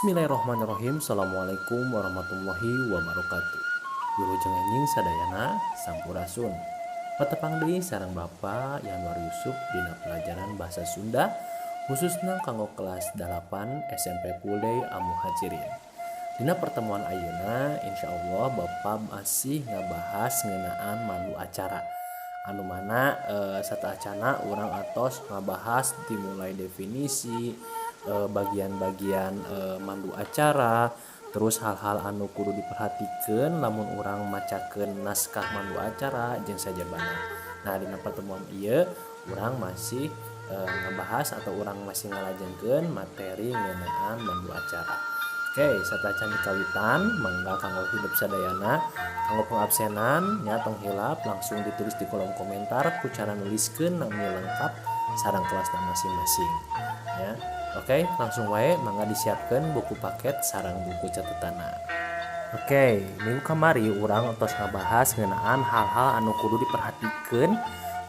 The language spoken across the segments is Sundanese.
Bismillahirrahmanirrahim. Assalamualaikum warahmatullahi wabarakatuh. Wilujeng enjing sadayana sampurasun. Patepang deui sareng Bapak Yanwar Yusuf dina pelajaran bahasa Sunda khususna kanggo kelas 8 SMP Pulde Amu Hajirin. Dina pertemuan ayeuna insyaallah Bapak masih ngabahas ngeunaan mandu acara. Anu mana sataacana urang atos ngabahas dimulai definisi bagian-bagian mandu acara, terus hal-hal anu kudu diperhatikan lamun urang macakeun naskah mandu acara jeung sajabana. Nah dina pertemuan ieu urang masih ngebahas atau urang masih ngalajengkeun materi ngeunaan mandu acara. Oke, satacan dikawitan mangga kanggo hidup sadayana kanggo pengabsenan nya tong hilap langsung ditulis di kolom komentar ku cara nuliskeun nami lengkap sareng kelasna masing-masing ya. Oke, langsung wae mangga disiapkan buku paket sarang buku catatanna. Oke, minggu kamari urang tos ngabahas ngeunaan hal-hal anu kudu diperhatikeun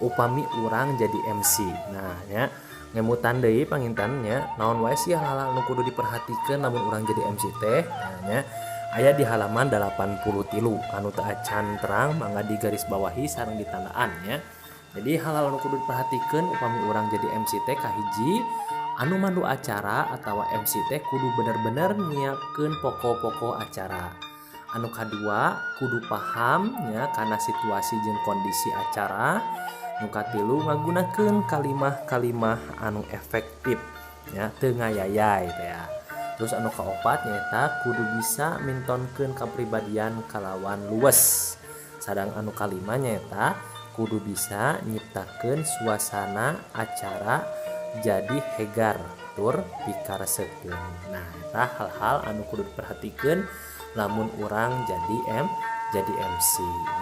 upami urang jadi MC. Nah, nya ngemutan deui pangintennya naon wae sih hal-hal anu kudu diperhatikeun lamun urang jadi MC teh. Nah, nya aya di halaman 83 anu teu acan terang mangga digaris bawahi sareng ditandaan nya. Jadi hal-hal anu kudu diperhatikeun upami urang jadi MC teh kahiji anu mandu acara atau MC teh kudu bener-bener nyiapkeun pokok-pokok acara. Anu kadua kudu paham nya kana situasi jeung kondisi acara. Nu katilu ngagunakeun kalimah-kalimah anu efektif nya teu ngayayai teh ya. Terus anu kaopat nyaeta kudu bisa mintonkeun kapribadian kalawan luwes. Sadang anu kalima nyaeta kudu bisa nyiptakeun suasana acara jadi hegar tur pikaresekeun. Nah, eta hal-hal anu kudu diperhatikeun lamun urang jadi MC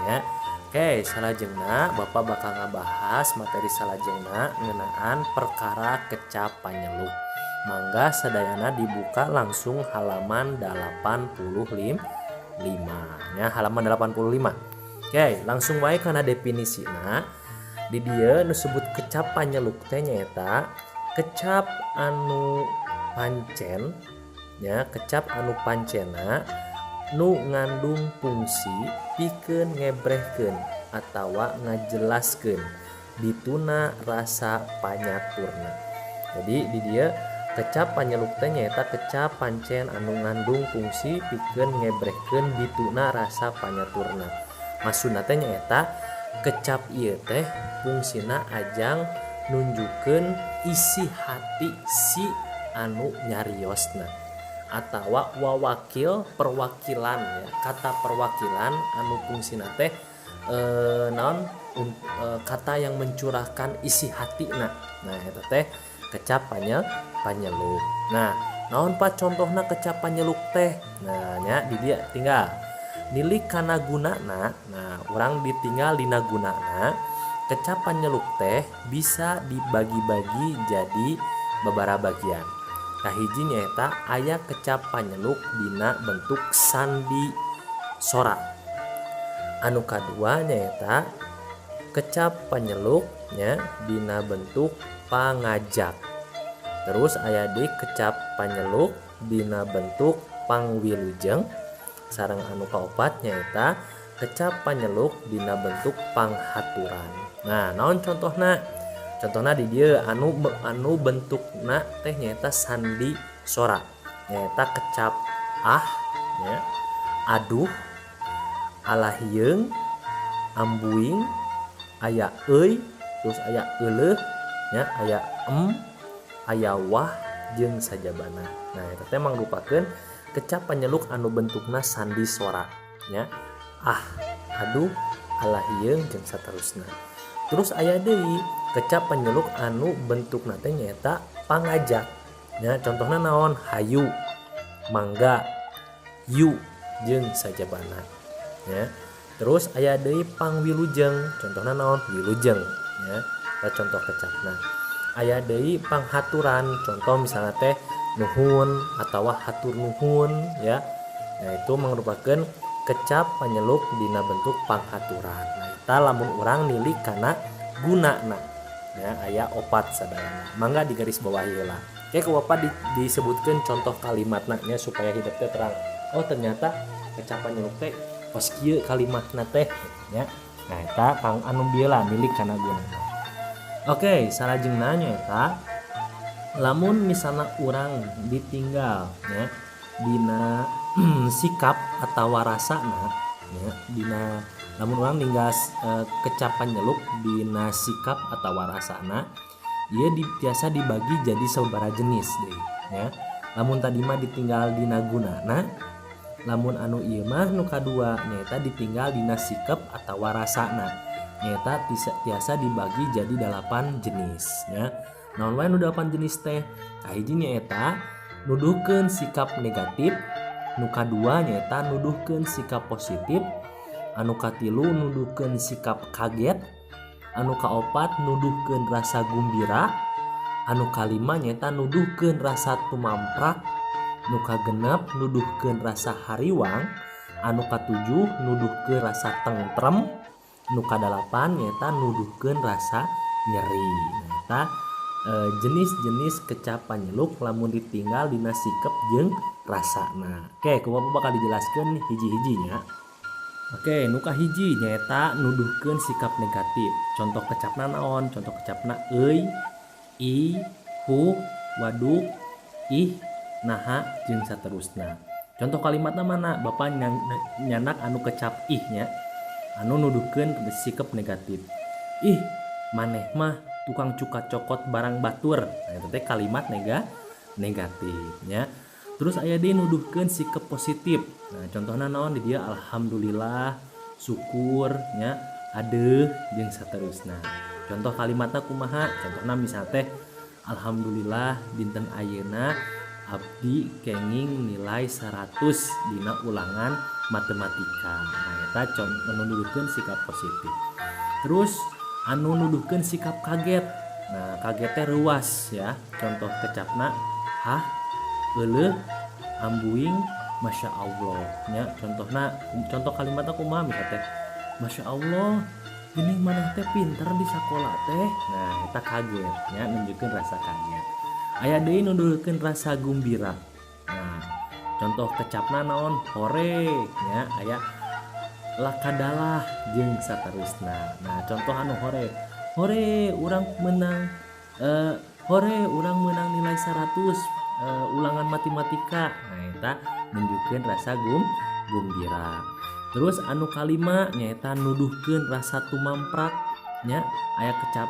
nya. Oke, salajengna Bapak bakal ngabahas materi salajengna ngeunaan perkara kecap panyeluk. Mangga sadayana dibuka langsung halaman 85 nya, halaman 85. Oke, langsung wae kana definisina. Di dieu nu sebut kecap panyeluk teh nyaeta kecap anu pancen nya, kecap anu pancena nu ngandung fungsi pikeun ngebrehkeun atawa ngajelaskeun dituna rasa panyaturna. Jadi di dieu kecap panyeluk teh nyaeta kecap pancen anu ngandung fungsi pikeun ngebrehkeun dituna rasa panyaturna. Maksudna teh nyaeta kecap ieu teh fungsina ajang nunjukkeun isi hati si anu nyariosna atawa wawakil perwakilan ya. Kata perwakilan anu fungsina teh kata yang mencurahkan isi hatina. Nah eta teh kecap panyeluk. Nah naon pa contohna kecap panyeluk teh? Nah nya di dia tinggal nilik kana gunana. Nah urang ditinggal dina gunana. Kecap panyeluk teh bisa dibagi-bagi jadi babaraha bagian. Kahiji nyaeta aya kecap panyeluk dina bentuk sandi sora. Anu kadua nyaeta kecap panyeluk nya dina bentuk pangajak. Terus aya deui kecap panyeluk dina bentuk pangwilujeng. Sareng anu kaopat nyaeta kecap panyeluk dina bentuk panghaturan. Nah, naon contohna? Contohna di dieu anu bentukna teh nyaeta sandi sora. Nyaeta kecap ah nya, aduh, alahieung, ambuing, aya euy, terus aya euleuh nya, aya aya wah jeung sajabana. Nah, eta teh mangrupakeun kecap panyeluk anu bentukna sandi sora nya. Ah, aduh, alahieung jeung saterusna. Terus aya deui kecap panyeluk anu bentukna teh nyaeta pangajak. Nya contohna naon? Hayu, mangga, yu jeung sajabana. Ya. Terus aya deui pangwilujeng. Contohna naon? Wilujeng. Ya. Eta contoh kecapna. Aya deui panghaturan. Contoh misalnya teh nuhun atawa hatur nuhun ya. Nah itu merupakan kecap panyeluk dina bentuk panghaturan. Nah eta lamun urang nilik kana gunana. Ya aya opat sadayana. Mangga digaris bawahi heula. Kayak ke Bapak disebutkan contoh kalimatnya supaya hidupnya terang. Oh ternyata kecapan nyeluk teh pas kieu kalimatna teh nya. Nah eta kang anu biela milik kana gunana. Oke, salajengna nyaeta lamun misalnya orang ditinggal ya dina sikap atau rasana ya dina lamun orang ninggal kecapan nyeluk dina sikap atau rasana ia biasa dibagi jadi sabaraha jenis deh ya. Lamun tadi mah ditinggal dina gunana, lamun anu ieu mah nu kadua nyaeta ditinggal dina sikap atau rasana nyaeta tiasa dibagi jadi 8 jenis ya. Naon wae nu 8 jenis teh? Kahiji nyaeta nuduhkeun sikap negatif, nu kadua nyaeta nuduhkeun sikap positif, anu katilu nuduhkeun sikap kaget, anu kaopat nuduhkeun rasa gumbira, anu kalima nyaeta nuduhkeun rasa tumamprak, nu kagenep nuduhkeun rasa hariwang, anu katujuh nuduhkeun rasa tentrem, nu kadalapan nyaeta nuduhkeun rasa nyeri. Nah, jenis-jenis kecapan nyeluk lamun ditinggal dina sikep jeung rasana. Oke, kumaha bakal dijelaskeun hiji-hijinya. Oke, nu kahiji nyaeta nuduhkeun sikap negatif. Contoh kecapna naon? Contoh kecapna euy, i, hu, waduk, ih, naha jeung saterusna. Contoh kalimatna mana? Bapak nyanak anu kecap ihnya, anu nuduhkeun sikap negatif. Ih, maneh mah tukang cuka cokot barang batur. Nah, itu teh kalimat negatifnya. Terus aya deui nuduhkeun sikap positif. Nah, contohna naon di dia alhamdulillah, syukur nya, adeuh jeung saterusna. Contoh kalimatna kumaha? Contohna misal teh alhamdulillah dinten ayeuna abdi kenging nilai 100 dina ulangan matematika. Nah, eta contoh nuduhkeun sikap positif. Terus anu nuduhkeun sikap kaget. Nah, kaget teh ruas ya. Contoh kecapna hah, euleuh, ambuing, masya Allah nya. Contoh kalimatna kumaha misal teh masya Allah ini maneh teh pinter di sekolah teh. Nah, eta kaget nya, nunjukkeun rasa kaget. Aya deui nuduhkeun rasa gumbira. Nah, contoh kecapna naon? Hore nya, aya lakadalah jeung saterusna. Nah, contoh anu hore urang menang nilai 100 ulangan matematika. Nah, eta nunjukkeun rasa gumbira. Terus anu kalima nyaeta nuduhkeun rasa tumamprak nya, aya kecap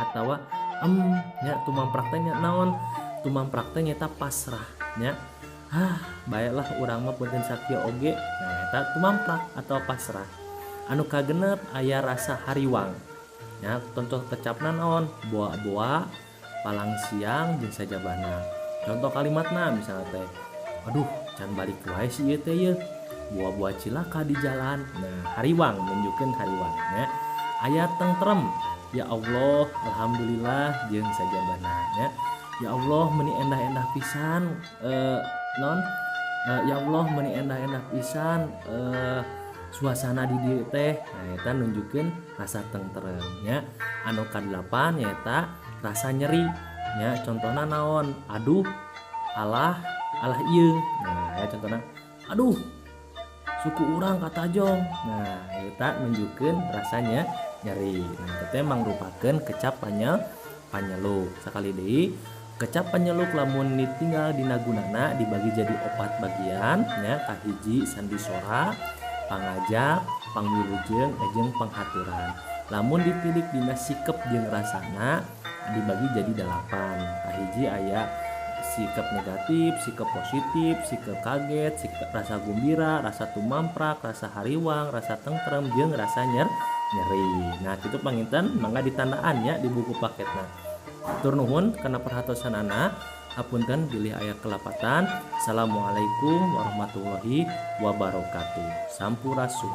atawa nya. Tumamprak teh naon? Tumamprak teh nyaeta pasrah nya. Baiklah urang mah punten sakieu oge. Nah, eta tumamprak atau pasrah. Anu kagenep aya rasa hariwang nya. Contoh kecapna naon? Boa-boa, palang siang jeung sajabana. Contoh kalimatna misalnya teh aduh can balik wae si ieu teh ye, buah-buah cilaka di jalan. Nah, hariwang nunjukkeun hariwang nya. Aya tentrem, ya Allah alhamdulillah jeung sajabana nya. Ya Allah meuni endah-endah pisan ya Allah meuni endah-endah pisan suasana di dieu teh. Nah, eta nunjukkeun rasa tentrem nya. Anu ka-8 nyaeta rasa nyeri nya. Contohna naon? Aduh, alah ieu. Nah, ya contohna aduh suku urang katajong. Nah, eta nunjukkeun rasanya nyeri. Nah, itu teh mangrupakeun kecap panyeluk. Sakali deui kecap panyeluk lamun ditinggal dina gunana dibagi jadi 4 bagian nya. Kahiji sandisora, pangajak, pangwilujeng, jeung panghaturan. Lamun ditilik dina sikep jeung rasana dibagi jadi 8. Kahiji aya sikap negatif, sikap positif, sikap kaget, sikap rasa gumbira, rasa tumamprak, rasa hariwang, rasa tentrem jeung rasa nyeri. Nah, kitu panginten mangga ditandaan nya di buku paketna. Tur nuhun kana perhatosanana. Hapunten bilih aya kelapatan. Assalamualaikum warahmatullahi wabarakatuh. Sampurasun.